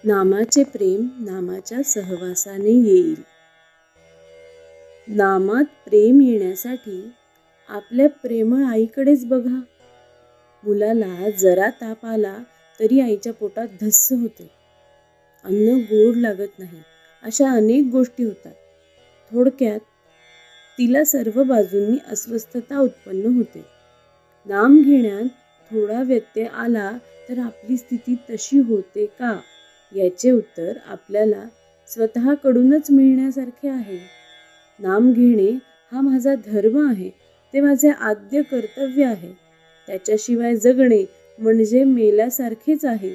नामाचे प्रेम नामाच्या सहवासाने येईल. नामात प्रेम येण्यासाठी आपल्या प्रेमळ आईकडेच बघा. मुलाला जरा ताप आला तरी आईच्या पोटात धस्स होते. अन्न गोड लागत नाही, अशा अनेक गोष्टी होतात. थोडक्यात तिला सर्व बाजूंनी अस्वस्थता उत्पन्न होते. नाम घेण्यात थोडा व्यत्यय आला तर आपली स्थिती तशी होते का, याचे उत्तर आपल्याला स्वतःकडूनच मिळण्यासारखे आहे. नाम घेणे हा माझा धर्म आहे, ते माझे आद्य कर्तव्य आहे. त्याच्याशिवाय जगणे म्हणजे मेल्यासारखेच आहे.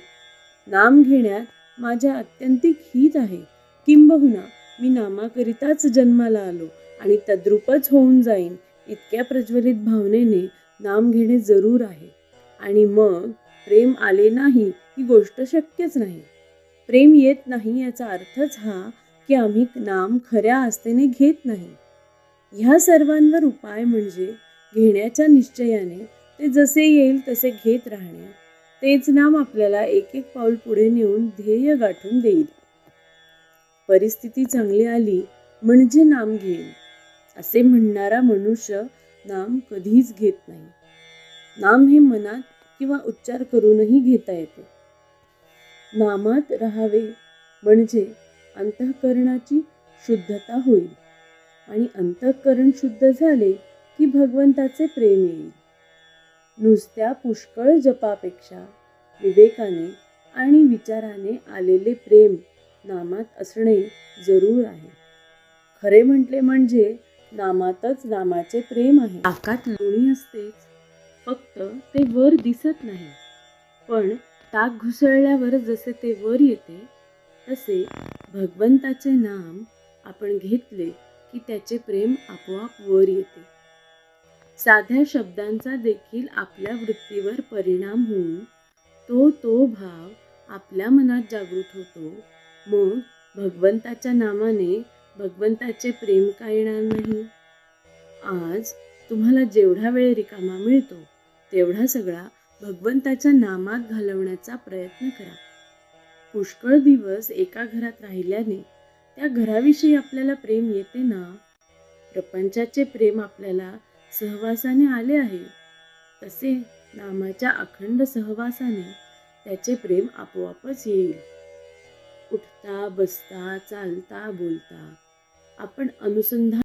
नाम घेण्यात माझ्या आत्यंतिक हित आहे. किंबहुना मी नामाकरिताच जन्माला आलो आणि तद्रूपच होऊन जाईन, इतक्या प्रज्वलित भावनेने नाम घेणे जरूर आहे. आणि मग प्रेम आले नाही ही गोष्ट शक्यच नाही. प्रेम येत नाही याचा अर्थच हा की आम्ही नाम खऱ्या आस्थेने घेत नाही. ह्या सर्वांवर उपाय म्हणजे घेण्याच्या निश्चयाने ते जसे येईल तसे घेत राहणे. तेच नाम आपल्याला एक एक पाऊल पुढे नेऊन ध्येय गाठून देईल. परिस्थिती चांगली आली म्हणजे नाम घेईल असे म्हणणारा मनुष्य नाम कधीच घेत नाही. नाम हे मनात किंवा उच्चार करूनही घेता येते. नामात राहावे म्हणजे अंतःकरणाची शुद्धता होईल आणि अंतःकरण शुद्ध झाले की भगवंताचे प्रेम येईल. नुसत्या पुष्कळ जपापेक्षा विवेकाने आणि विचाराने आलेले प्रेम नामात असणे जरूर आहे. खरे म्हटले म्हणजे नामातच नामाचे प्रेम आहे. ताकात लोणी असतेच, फक्त ते वर दिसत नाही. पण ताक घुसळल्यावर जसे ते वर येते, तसे भगवंताचे नाम आपण घेतले की त्याचे प्रेम आपोआप वर येते. साध्या शब्दांचा देखील आपल्या वृत्तीवर परिणाम होऊन तो भाव आपल्या मनात जागृत होतो. मग भगवंताच्या नामाने भगवंताचे प्रेम का येणार नाही? आज तुम्हाला जेवढा वेळ रिकामा मिळतो तेवढा सगळा भगवंताच्या नामात घालवण्याचा प्रयत्न करा. पुष्कळ दिवस एका घरात राहिल्याने त्या घराविषयी आपल्याला प्रेम येते ना. प्रपंचाचे प्रेम आपल्याला सहवासाने आले आहे, तसे नामाच्या अखंड सहवासाने त्याचे प्रेम आपोआपच येईल. उठता बसता चालता बोलता आपण अनुसंधान